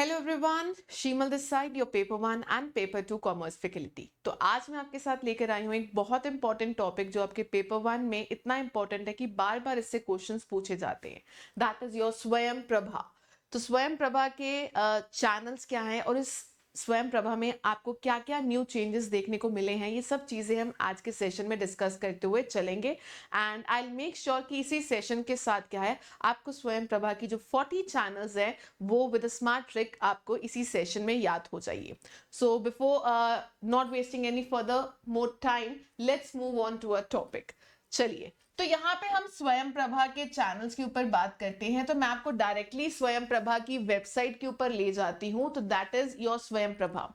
Hello everyone, Shimal this side your paper one and paper two commerce faculty. तो आज मैं आपके साथ लेकर आई हूँ एक बहुत इंपॉर्टेंट टॉपिक जो आपके पेपर वन में इतना इंपॉर्टेंट है कि बार बार इससे क्वेश्चंस पूछे जाते हैं। दैट इज योर स्वयं प्रभा। तो स्वयं प्रभा के चैनल्स क्या हैं और इस स्वयं प्रभा में आपको क्या क्या न्यू चेंजेस देखने को मिले हैं, ये सब चीजें हम आज के सेशन में डिस्कस करते हुए चलेंगे। And I will make sure कि इसी सेशन के साथ क्या है, आपको स्वयं प्रभा की जो 40 चैनल्स है वो विद स्मार्ट ट्रिक आपको इसी सेशन में याद हो जाइए। So before not wasting any further more time, let's move on to a topic. चलिए, तो यहाँ पे हम स्वयं प्रभा के चैनल्स के ऊपर बात करते हैं, तो मैं आपको डायरेक्टली स्वयं प्रभा की वेबसाइट के ऊपर ले जाती हूँ। तो दैट इज योर स्वयं प्रभा।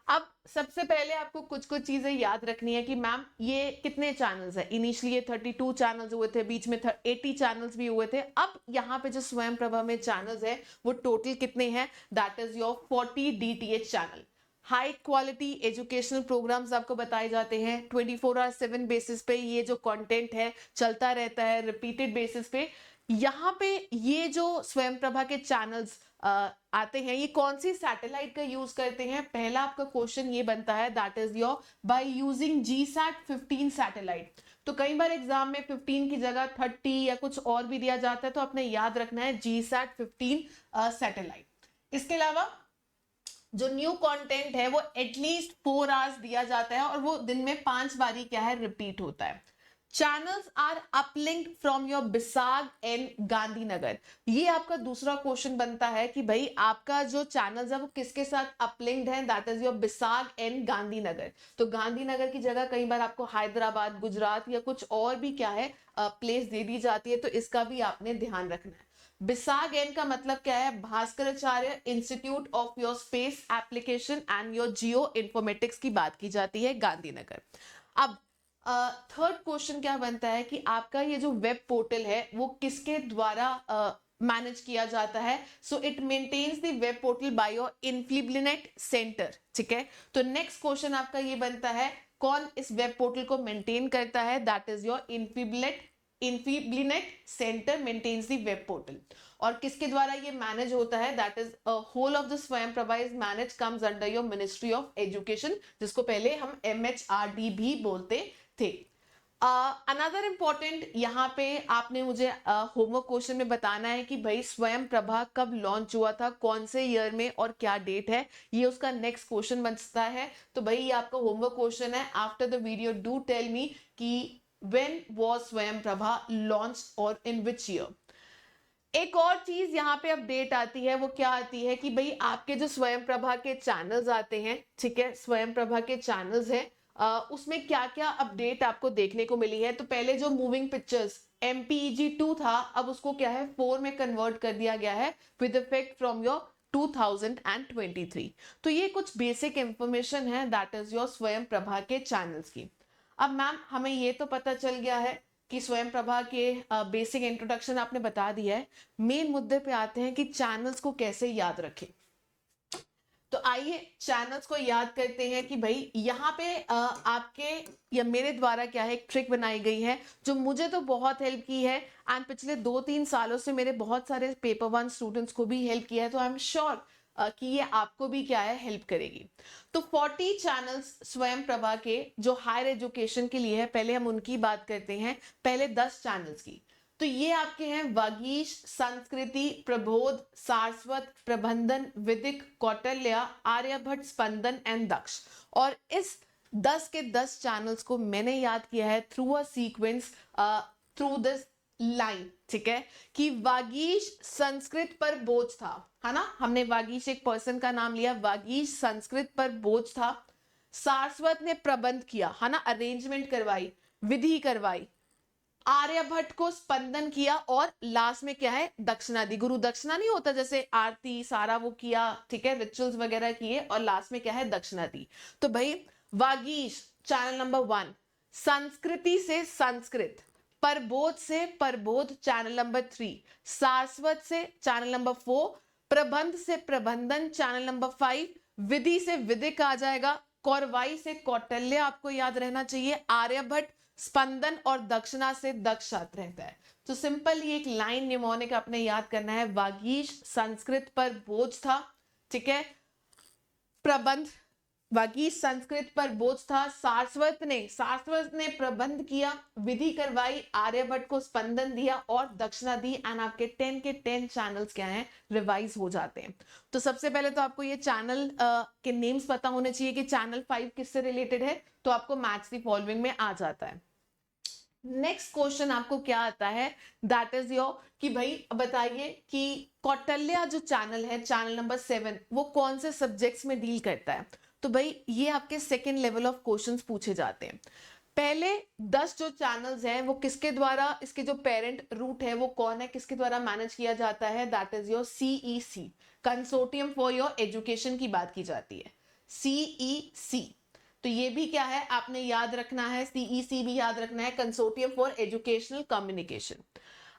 अब सबसे पहले आपको कुछ कुछ चीजें याद रखनी है कि मैम ये कितने चैनल्स है। इनिशियली ये 32 चैनल्स हुए थे, बीच में 80 चैनल्स भी हुए थे। अब यहाँ पे जो स्वयं प्रभा में चैनल्स है वो टोटल कितने हैं, that is your 40 DTH channel. High quality educational programmes आपको बताए जाते हैं 24/7 बेसिस पे। ये जो कंटेंट है चलता रहता है रिपीटेड बेसिस पे। यहाँ पे ये जो स्वयं प्रभा के चैनल्स आते हैं, ये कौन सी सैटेलाइट का यूज करते हैं। पहला आपका क्वेश्चन ये बनता है, that is your by using GSAT-15 satellite. तो कई बार एग्जाम में 15 की जगह 30 या कुछ और भी दिया जाता है, तो आपने याद रखना है GSAT-15 सैटेलाइट। इसके अलावा जो न्यू कंटेंट है वो एटलीस्ट 4 आवर्स दिया जाता है और वो दिन में 5 बारी क्या है, रिपीट होता है। Channels are uplinked from your BISAG and Gandhinagar. ये आपका दूसरा क्वेश्चन बनता है कि भाई आपका जो चैनल्स है वो किसके साथ अपलिंक्ड है, that is your BISAG and Gandhinagar. तो गांधीनगर की जगह कई बार आपको हैदराबाद, गुजरात या कुछ और भी क्या है प्लेस दे दी जाती है, तो इसका भी आपने ध्यान रखना है। बिसाग एन का मतलब क्या है, Bhaskaracharya institute of your space application and your Jio informatics की बात की जाती है, गांधीनगर। अब थर्ड क्वेश्चन क्या बनता है कि आपका ये जो वेब पोर्टल है वो किसके द्वारा मैनेज किया जाता है। So it maintains the web portal by your INFLIBNET centre. ठीक है, तो नेक्स्ट क्वेश्चन आपका ये बनता है, कौन इस वेब पोर्टल को मेंटेन करता है, that is your INFLIBNET centre maintains the web portal. और किसके द्वारा ये मैनेज होता है, that is whole of the Swayam Prabha is manage comes under your ministry of education, जिसको पहले हम MHRD भी बोलते थे। अनदर इंपॉर्टेंट यहाँ पे आपने मुझे होमवर्क क्वेश्चन में बताना है कि भाई स्वयं प्रभा कब लॉन्च हुआ था, कौन से ईयर में और क्या डेट है, ये उसका नेक्स्ट क्वेश्चन बनता है। तो भाई ये आपका होमवर्क क्वेश्चन है। After the video do tell me कि व्हेन वाज स्वयं प्रभा लॉन्च और इन विच ईयर। एक और चीज यहाँ पे अपडेट आती है, वो क्या आती है कि भाई आपके जो स्वयं प्रभा के चैनल्स आते हैं, ठीक है, स्वयं प्रभा के चैनल्स है, उसमें क्या क्या अपडेट आपको देखने को मिली है। तो पहले जो मूविंग पिक्चर्स MPEG 2 था, अब उसको क्या है 4 में कन्वर्ट कर दिया गया है विद इफेक्ट फ्रॉम योर 2023। तो ये कुछ बेसिक इंफॉर्मेशन है दैट इज योर स्वयं प्रभा के चैनल्स की। अब मैम हमें ये तो पता चल गया है कि स्वयं प्रभा के बेसिक इंट्रोडक्शन आपने बता दिया है। मेन मुद्दे पे आते हैं कि चैनल्स को कैसे याद रखें। तो आइए चैनल्स को याद करते हैं कि भाई यहाँ पे आपके या मेरे द्वारा क्या है एक ट्रिक बनाई गई है जो मुझे तो बहुत हेल्प की है एंड पिछले 2-3 सालों से मेरे बहुत सारे पेपर वन स्टूडेंट्स को भी हेल्प किया है। तो आई एम श्योर कि ये आपको भी क्या है हेल्प करेगी। तो 40 चैनल्स स्वयं प्रभा के जो हायर एजुकेशन के लिए है, पहले हम उनकी बात करते हैं, पहले 10 चैनल्स की। तो ये आपके हैं वागीश, संस्कृति, प्रबोध, सारस्वत, प्रबंधन, विदिक, कौटिल्य, आर्यभट्ट, स्पंदन एंड दक्ष। और इस 10 के 10 चैनल्स को मैंने याद किया है through a sequence, through this line. ठीक है, कि वागीश संस्कृत पर बोझ था, है ना, हमने वागीश एक पर्सन का नाम लिया, वागीश संस्कृत पर बोझ था। सारस्वत ने प्रबंध किया, है ना, अरेंजमेंट करवाई, विधि करवाई। आर्यभट्ट को स्पंदन किया और लास्ट में क्या है, दक्षिणा दी। गुरु दक्षिणा नहीं होता, जैसे आरती सारा वो किया, ठीक है, रिचुअल्स वगैरह किए और लास्ट में क्या है, दक्षिणा दी। तो भाई वागीश चैनल नंबर 1, संस्कृति से संस्कृत, परबोध से परबोध चैनल नंबर 3, सारस्वत से चैनल नंबर 4, प्रबंध से प्रबंधन चैनल नंबर 5, विधि से विदिक आ जाएगा, कौरवाई से कौटिल्य आपको याद रहना चाहिए, आर्यभट्ट, स्पंदन और दक्षिणा से दक्ष रहता है। तो सिंपल ये एक लाइन निमोनिक आपने याद करना है, वागीश संस्कृत पर बोझ था, ठीक है। प्रबंध, वागीश संस्कृत पर बोझ था, सारस्वत ने प्रबंध किया, विधि करवाई, आर्यभट्ट को स्पंदन दिया और दक्षिणा दी। एंड आपके 10 के 10 चैनल्स क्या हैं, रिवाइज हो जाते हैं। तो सबसे पहले तो आपको ये चैनल के नेम्स पता होने चाहिए कि चैनल 5 किससे रिलेटेड है, तो आपको मैच द फॉलोइंग में आ जाता है। नेक्स्ट क्वेश्चन आपको क्या आता है, दैट इज योर कि भाई बताइए कि कौटिल्य जो चैनल है, चैनल नंबर 7, वो कौन से सब्जेक्ट्स में डील करता है। तो भाई ये आपके सेकेंड लेवल ऑफ क्वेश्चंस पूछे जाते हैं। पहले 10 जो चैनल्स हैं वो किसके द्वारा, इसके जो पेरेंट रूट है वो कौन है, किसके द्वारा मैनेज किया जाता है, that is your CEC, consortium for your education की बात की जाती है, CEC। तो ये भी क्या है, आपने याद रखना है, CEC भी याद रखना है, कंसोर्टियम फॉर एजुकेशनल कम्युनिकेशन।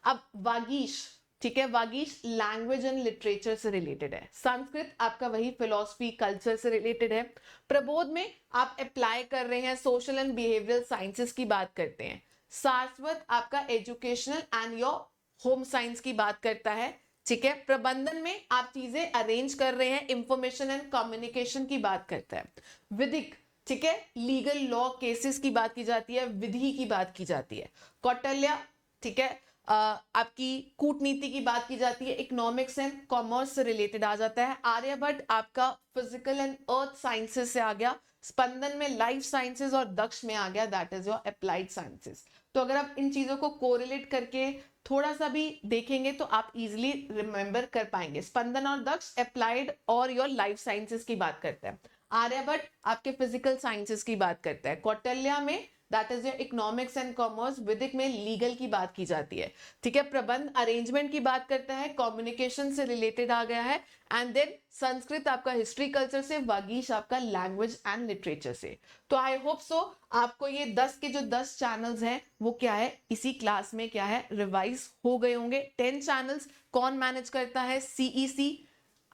अब वागीश, ठीक है, वागीश लैंग्वेज एंड लिटरेचर से रिलेटेड है। संस्कृत आपका वही फिलोसफी कल्चर से रिलेटेड है। प्रबोध में आप अप्लाई कर रहे हैं, सोशल एंड बिहेवियरल साइंसेस की बात करते हैं। सारस्वत आपका educational and your home science की बात करता है, ठीक है। प्रबंधन में आप चीजें अरेंज कर रहे हैं, इंफॉर्मेशन एंड कम्युनिकेशन की बात करता है। विधिक, ठीक है, लीगल लॉ केसेस की बात की जाती है, विधि की बात की जाती है। कौटिल्य, ठीक है, आपकी कूटनीति की बात की जाती है, इकोनॉमिक्स एंड कॉमर्स से रिलेटेड आ जाता है। आर्यभट्ट आपका फिजिकल एंड अर्थ साइंसेस से आ गया। स्पंदन में लाइफ साइंसेस और दक्ष में आ गया, that is your applied sciences. तो अगर आप इन चीजों को कोरिलेट करके थोड़ा सा भी देखेंगे तो आप इजिली रिमेंबर कर पाएंगे। स्पंदन और दक्ष अप्लाइड और योर लाइफ साइंसेस की बात करता है। आर्यभट्ट आपके फिजिकल साइंसेस की बात करता है। कौटिल्य में that is your economics and commerce, वैदिक में लीगल की बात की जाती है, ठीक है। प्रबंध अरेंजमेंट की बात करता है, कम्युनिकेशन से रिलेटेड आ गया है। एंड देन संस्कृत आपका हिस्ट्री कल्चर से, वागीश आपका लैंग्वेज एंड लिटरेचर से। तो आई होप सो आपको ये 10 के जो 10 चैनल्स हैं वो क्या है, इसी क्लास में क्या है, रिवाइज हो गए होंगे। 10 चैनल्स कौन मैनेज करता है, CEC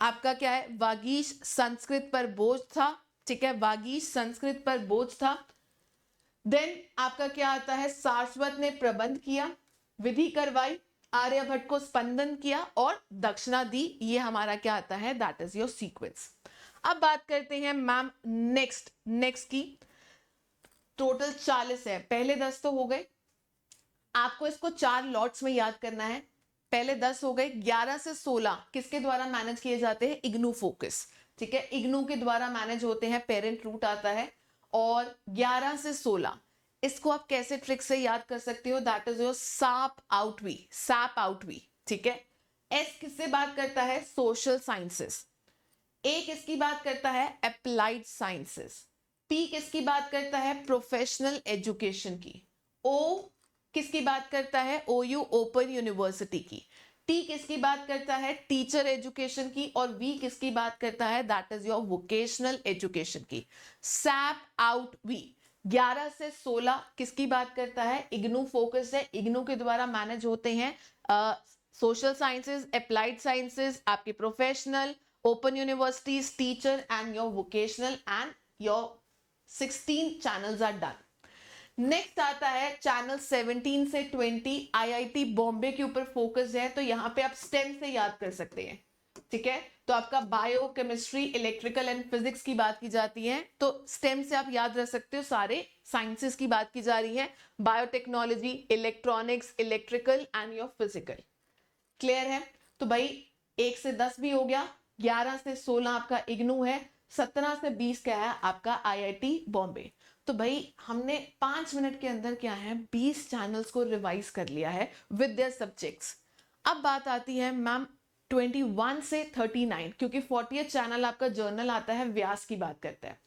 आपका क्या है, वागीश संस्कृत पर बोझ था, ठीक है, वागीश संस्कृत पर बोझ था। देन आपका क्या आता है, सारस्वत ने प्रबंध किया, विधि करवाई, आर्यभट्ट को स्पंदन किया और दक्षिणा दी। ये हमारा क्या आता है, दैट इज योर सीक्वेंस। अब बात करते हैं मैम नेक्स्ट की। टोटल 40 है, पहले 10 तो हो गए, आपको इसको 4 लॉट्स में याद करना है। पहले 10 हो गए, 11 से 16 किसके द्वारा मैनेज किए जाते हैं, इग्नू फोकस, ठीक है, इग्नू के द्वारा मैनेज होते हैं, पेरेंट रूट आता है। और 11 से 16 इसको आप कैसे ट्रिक से याद कर सकते हो, that is your sap out we, ठीक है। एस किससे बात करता है, सोशल साइंसेस। ए किसकी बात करता है, अप्लाइड साइंसेस। पी किसकी बात करता है, प्रोफेशनल एजुकेशन की। ओ किसकी बात करता है, OU ओपन यूनिवर्सिटी की। टी किसकी बात करता है, टीचर एजुकेशन की। और वी किसकी बात करता है, that is your vocational education की। सैप आउट वी 11 से 16 किसकी बात करता है, इग्नू फोकस है, इग्नू के द्वारा मैनेज होते हैं सोशल साइंसेस, अप्लाइड साइंसेस, आपकी professional, open universities, teacher and your vocational, and your 16 channels are done. Next आता है चैनल 17 से 20 IIT बॉम्बे के ऊपर फोकस है, तो यहां पे आप स्टेम से याद कर सकते हैं, ठीक है। तो आपका bio chemistry, electrical and physics की बात की जाती है, तो स्टेम से आप याद रख सकते हो, सारे साइंसेस की बात की जा रही है, biotechnology, electronics, electrical and your physical. Clear है। तो भाई 1 से 10 भी हो गया, 11 से 16 आपका इग्नू है, 17 से 20 क्या है आपका IIT बॉम्बे। तो भाई हमने 5 मिनट के अंदर क्या है, 20 चैनल्स को रिवाइज कर लिया है विद देयर सब्जेक्ट्स। अब बात आती है मैम 21 से 39, क्योंकि 40th चैनल आपका जर्नल आता है, व्यास की बात करता है।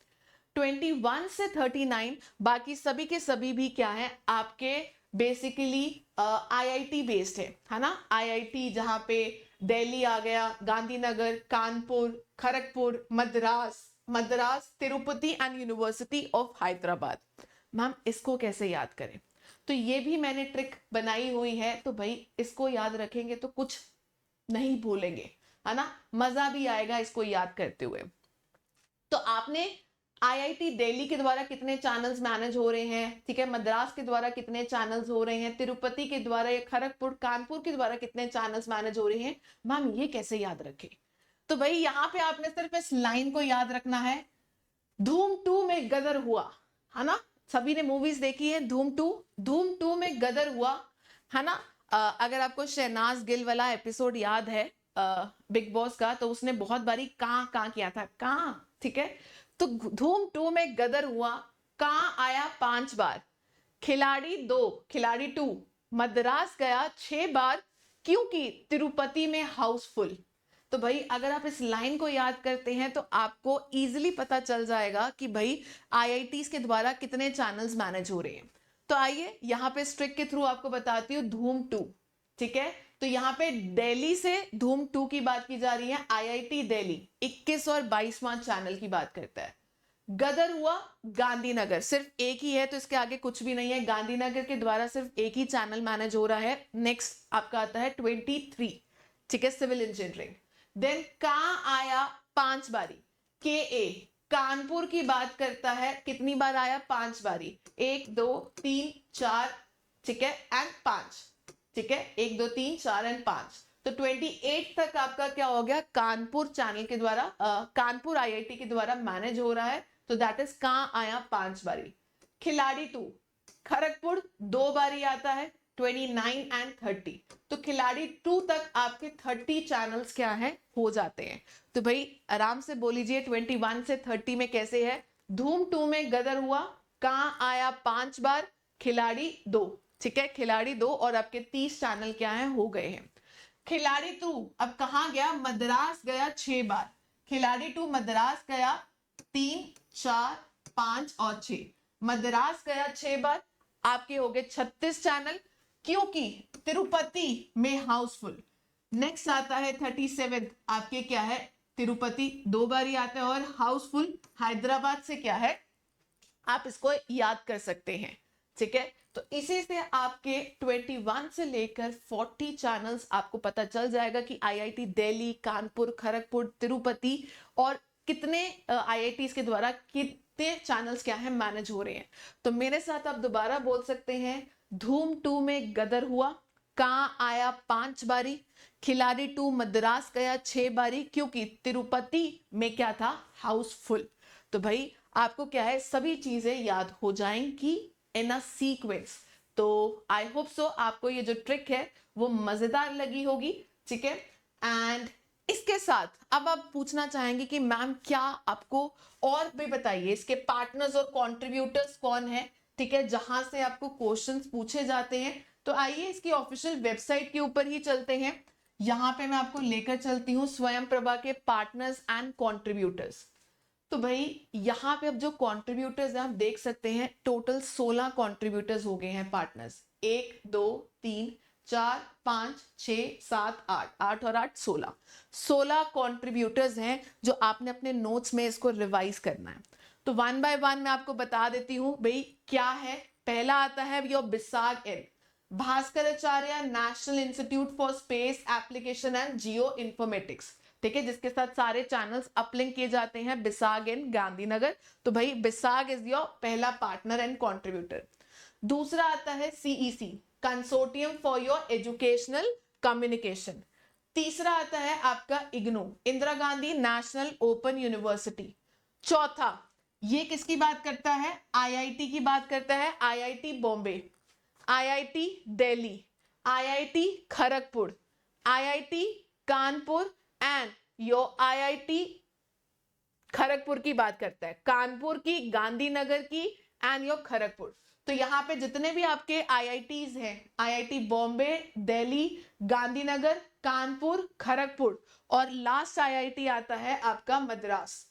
21 से 39 बाकी सभी के सभी भी क्या है आपके बेसिकली IIT बेस्ड है ना। IIT जहां पे दिल्ली आ गया, Gandhinagar, Kanpur, Kharagpur, Madras, Tirupati and university of Hyderabad. Ma'am इसको कैसे याद करें, तो ये भी मैंने ट्रिक बनाई हुई है, तो भाई इसको याद रखेंगे तो कुछ नहीं भूलेंगे, है ना, मजा भी आएगा इसको याद करते हुए। तो आपने IIT दिल्ली के द्वारा कितने चैनल्स मैनेज हो रहे हैं, ठीक है, मद्रास के द्वारा कितने चैनल्स हो रहे हैं, तिरुपति के द्वारा या खड़गपुर, कानपुर के द्वारा कितने चैनल्स मैनेज हो रहे हैं, मैम ये कैसे याद रखें। तो भाई यहाँ पे आपने सिर्फ इस लाइन को याद रखना है, धूम 2 में गदर हुआ, है ना? सभी ने मूवीज देखी है धूम 2 में गदर हुआ, है ना? अगर आपको शहनाज गिल वाला एपिसोड याद है बिग बॉस का, तो उसने बहुत बारी कहाँ किया था, कहाँ, ठीक है? तो धूम 2 में गदर हुआ, कहाँ आया 5 बार, खिलाड़ी 2, खिलाड़ी 2 मद्रास गया 6 बार, क्योंकि तिरुपति में हाउसफुल। तो भाई अगर आप इस लाइन को याद करते हैं तो आपको इजीली पता चल जाएगा कि भाई आईआईटीज के द्वारा कितने चैनल्स मैनेज हो रहे हैं। तो आइए यहाँ पे स्ट्रिक के थ्रू आपको बताती हूँ धूम 2, ठीक है? तो यहाँ पे दिल्ली से धूम 2 की बात की जा रही है, आईआईटी दिल्ली 21 और 22वां चैनल की बात करता है। गदर हुआ गांधीनगर, सिर्फ एक ही है तो इसके आगे कुछ भी नहीं है, गांधीनगर के द्वारा सिर्फ एक ही चैनल मैनेज हो रहा है। नेक्स्ट आपका आता है 23, ठीक है, सिविल इंजीनियरिंग। देन कहाँ आया 5 बारी, के ए कानपुर की बात करता है, कितनी बार आया 5 बारी, 1 2 3 4, ठीक है, एंड 5, ठीक है, 1 2 3 4 एंड 5। तो 28 तक आपका क्या हो गया, कानपुर चैनल के द्वारा कानपुर आईआईटी के द्वारा मैनेज हो रहा है। तो दैट इज कहाँ आया 5 बारी। खिलाड़ी 2 खड़गपुर 2 बारी आता है, 29 एंड 30। तो खिलाड़ी 2 तक आपके 30 चैनल्स क्या है, हो जाते हैं। तो भाई आराम से बोलीजिए 21 से 30 में कैसे है, धूम 2 में गदर हुआ, कहाँ आया 5 बार, खिलाड़ी 2, ठीक है, खिलाड़ी 2, और आपके 30 चैनल क्या है, हो गए हैं। खिलाड़ी 2 अब कहाँ गया, मद्रास गया 6 बार, खिलाड़ी 2 मद्रास गया 3 4 5 और 6, मद्रास गया 6 बार, आपके हो गए 36 चैनल, क्योंकि तिरुपति में हाउसफुल। नेक्स्ट आता है 37, आपके क्या है, तिरुपति 2 बार ही आता है, और हाउसफुल हैदराबाद से क्या है, आप इसको याद कर सकते हैं, ठीक है? तो इसी से आपके 21 से लेकर 40 चैनल्स आपको पता चल जाएगा कि आईआईटी दिल्ली, कानपुर, खड़गपुर, तिरुपति और कितने आईआईटीज के द्वारा कितने चैनल्स क्या है मैनेज हो रहे हैं। तो मेरे साथ आप दोबारा बोल सकते हैं, धूम 2 में गदर हुआ, कहाँ आया 5 बारी, खिलाड़ी 2 मद्रास गया 6 बारी, क्योंकि तिरुपति में क्या था, हाउसफुल। तो भाई आपको क्या है, सभी चीजें याद हो जाएंगी इन अ सीक्वेंस। तो आई होप सो आपको ये जो ट्रिक है वो मजेदार लगी होगी, ठीक है? एंड इसके साथ अब आप पूछना चाहेंगे कि मैम क्या आपको और भी बताइए, इसके पार्टनर्स और कंट्रीब्यूटर्स कौन है, ठीक है, जहां से आपको क्वेश्चंस पूछे जाते हैं। तो आइए इसकी ऑफिशियल वेबसाइट के ऊपर ही चलते हैं। यहाँ पे मैं आपको लेकर चलती हूँ स्वयं प्रभा के पार्टनर्स एंड कंट्रीब्यूटर्स। तो भाई यहाँ पे अब जो कंट्रीब्यूटर्स हैं आप देख सकते हैं, टोटल 16 कंट्रीब्यूटर्स हो गए हैं पार्टनर्स, 1 2 3 4 5 6 7 8, 8 और 8 16 कंट्रीब्यूटर्स हैं जो आपने अपने नोट्स में इसको रिवाइज करना है। तो वन बाय वन मैं आपको बता देती हूँ भाई क्या है। पहला आता है your BISAG in Bhaskaracharya national institute for space application and geoinformatics, ठीक है, जिसके साथ सारे चैनल्स अपलिंक किए जाते हैं, बिसाग इन गांधीनगर। तो भाई बिसाग इज योर पहला पार्टनर एंड कंट्रीब्यूटर। दूसरा आता है CEC consortium for your educational communication. तीसरा आता है आपका IGNOU Indira Gandhi national open university. चौथा ये किसकी बात करता है, आईआईटी की बात करता है, IIT Bombay, IIT Delhi, IIT Kharagpur, IIT Kanpur and your IIT Kharagpur की बात करता है, कानपुर की, गांधीनगर की एंड योर खड़गपुर। तो यहाँ पे जितने भी आपके आईआईटीज हैं, आईआईटी बॉम्बे, दिल्ली, गांधीनगर, कानपुर, खड़गपुर, और लास्ट आईआईटी आता है आपका मद्रास।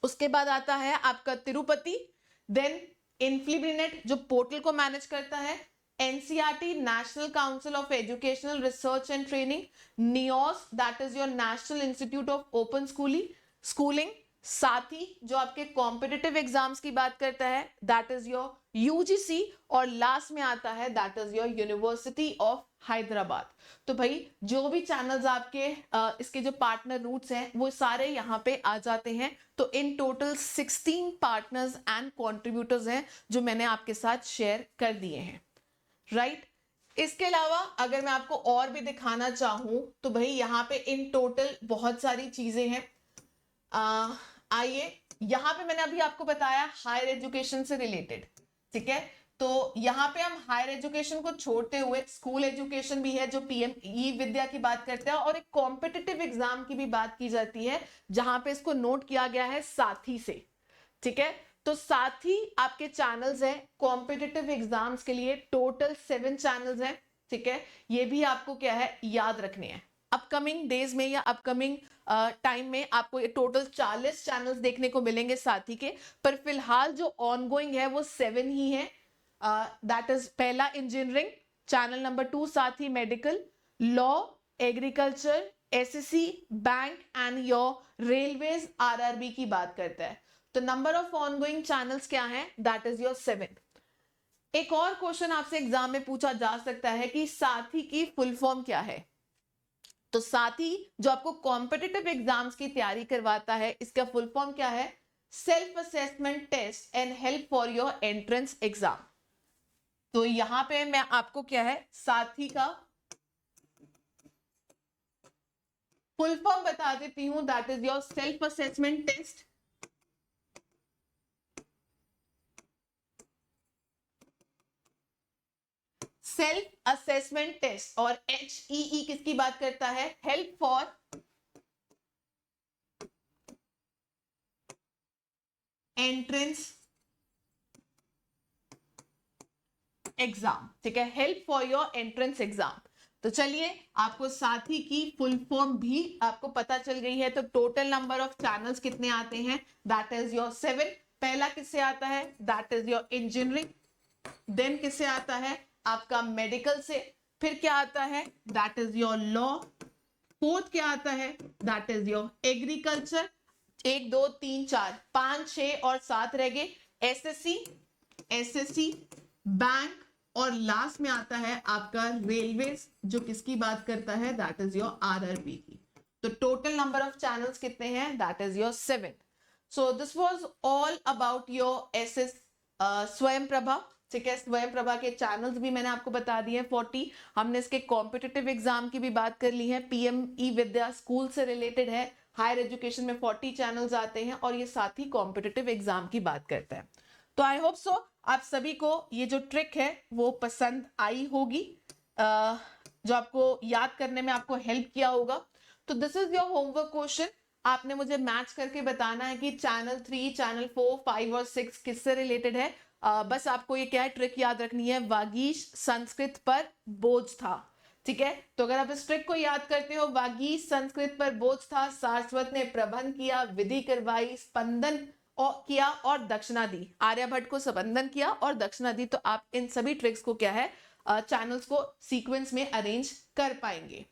उसके बाद आता है आपका तिरुपति, देन इन्फ्लिबिनेट जो पोर्टल को मैनेज करता है, NCERT national council of educational research and training, Nios that is your national institute of open schooling, साथ ही जो आपके कॉम्पिटिटिव एग्जाम्स की बात करता है दैट इज योर यूजीसी, और लास्ट में आता है that is your university of Hyderabad. तो भाई जो भी चैनल्स आपके इसके जो पार्टनर रूट्स हैं वो सारे यहाँ पे आ जाते हैं। तो in total 16 partners and contributors हैं जो मैंने आपके साथ शेयर कर दिए हैं, राइट? इसके अलावा अगर मैं आपको और भी दिखाना चाहूं तो भाई यहाँ पे इन टोटल बहुत सारी चीजें हैं। आइए, यहाँ पे मैंने अभी आपको बताया हायर एजुकेशन से रिलेटेड, ठीक है। तो यहाँ पे हम हायर एजुकेशन को छोड़ते हुए स्कूल एजुकेशन भी है जो पीएम ई विद्या की बात करते हैं, और एक कॉम्पिटिटिव एग्जाम की भी बात की जाती है जहां पे इसको नोट किया गया है साथी से, ठीक है। तो साथी आपके चैनल्स हैं कॉम्पिटिटिव एग्जाम्स के लिए, टोटल 7 चैनल्स हैं, ठीक है। ये भी आपको क्या है याद रखने हैं। अपकमिंग डेज में या अपकमिंग टाइम में आपको ये टोटल 40 चैनल्स देखने को मिलेंगे साथी के, पर फिलहाल जो ऑनगोइंग है वो 7 ही है। दैट इज पहला इंजीनियरिंग, चैनल नंबर 2 साथी medical, law, agriculture, SSC, bank and your railways RRB की बात करता है। तो नंबर ऑफ ऑनगोइंग चैनल्स क्या है, दैट इज योर 7। एक और क्वेश्चन आपसे एग्जाम में पूछा जा सकता है कि साथी की फुल फॉर्म क्या है। तो साथी जो आपको कॉम्पिटिटिव एग्जाम्स की तैयारी करवाता है, इसका फुल फॉर्म क्या है, self assessment test and help for your entrance exam. तो यहां पे मैं आपको क्या है साथी का फुल फॉर्म बता देती हूं, that is your self assessment test self assessment test, और HEE किसकी बात करता है, हेल्प फॉर एंट्रेंस एग्जाम, ठीक है, help for your entrance exam. तो चलिए आपको साथी की फुल फॉर्म भी आपको पता चल गई है। तो टोटल नंबर ऑफ चैनल्स कितने आते हैं, दैट इज योर 7। पहला किससे आता है, that is your engineering, then किससे आता है आपका मेडिकल से, फिर क्या आता है that is your law, fourth क्या आता है दैट इज योर एग्रीकल्चर, 1 2 3 4 5 6 और 7 रह गए, एसएससी, बैंक, और लास्ट में आता है आपका रेलवेज जो किसकी बात करता है, दैट इज योर आरआरबी की। तो टोटल नंबर ऑफ चैनल्स कितने हैं, that is your 7। So this was all about your SS स्वयं प्रभा, ठीक है। स्वयं प्रभा के चैनल्स भी मैंने आपको बता दिए 40। हमने इसके कॉम्पिटिटिव एग्जाम की भी बात कर ली है, पीएम ई विद्या स्कूल से रिलेटेड है, हायर एजुकेशन में 40 चैनल्स आते हैं, और ये साथ ही कॉम्पिटिटिव एग्जाम की बात करता है। तो आई होप सो आप सभी को ये जो ट्रिक है वो पसंद आई होगी, जो आपको याद करने में आपको हेल्प किया होगा। तो this is your homework question, आपने मुझे मैच करके बताना है कि चैनल 3, चैनल 4, 5 और 6 किससे रिलेटेड है। बस आपको ये क्या है ट्रिक याद रखनी है, वागीश संस्कृत पर बोझ था, ठीक है। तो अगर आप इस ट्रिक को याद करते हो, वागीश संस्कृत पर बोझ था, सारस्वत ने प्रबंध किया, विधि करवाई, स्पंदन और किया और दक्षिणा दी, आर्यभट्ट को संबंधन किया और दक्षिणा दी। तो आप इन सभी ट्रिक्स को क्या है चैनल्स को सीक्वेंस में अरेंज कर पाएंगे,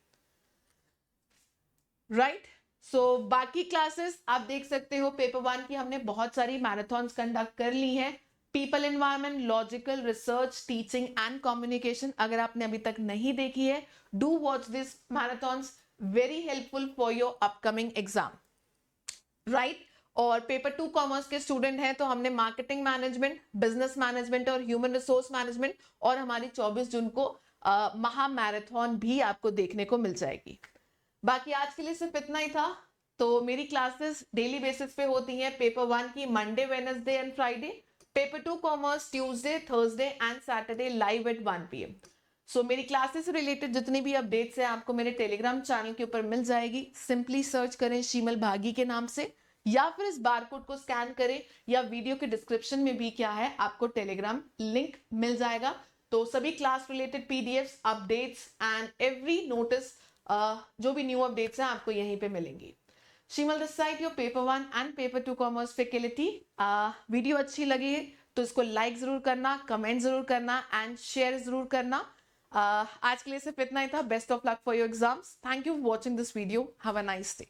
राइट। सो बाकी क्लासेस आप देख सकते हो, पेपर 1 की हमने बहुत सारी मैराथन्स कंडक्ट कर ली है, people environment, logical, research, teaching and communication. अगर आपने अभी तक नहीं देखी है, do watch this marathons, very helpful for your upcoming exam, right. और पेपर 2 कॉमर्स के स्टूडेंट हैं तो हमने मार्केटिंग मैनेजमेंट, बिजनेस मैनेजमेंट और ह्यूमन रिसोर्स मैनेजमेंट, और हमारी 24 जून को महा मैराथन भी आपको देखने को मिल जाएगी। बाकी आज के लिए सिर्फ इतना ही था। तो मेरी क्लासेस डेली बेसिस पे होती हैं, पेपर 1 की Monday, Wednesday and Friday, paper 2 commerce Tuesday, Thursday and Saturday live at 1 PM। सो मेरी क्लासेस से रिलेटेड जितनी भी अपडेट्स हैं आपको मेरे टेलीग्राम चैनल के ऊपर मिल जाएगी। सिंपली सर्च करें शीमल भागी के नाम से, या फिर इस बारकोड को स्कैन करें, या वीडियो के डिस्क्रिप्शन में भी क्या है आपको टेलीग्राम लिंक मिल जाएगा। तो सभी class related PDFs, updates and every notice, जो भी न्यू अपडेट्स हैं आपको यहीं पे मिलेंगी। Shimal this side your paper 1 and paper 2 commerce faculty. Video अच्छी लगी तो इसको लाइक जरूर करना, कमेंट जरूर करना एंड शेयर जरूर करना। आज के लिए सिर्फ इतना ही था। Best of luck for your exams. Thank you for watching this video. Have a nice day.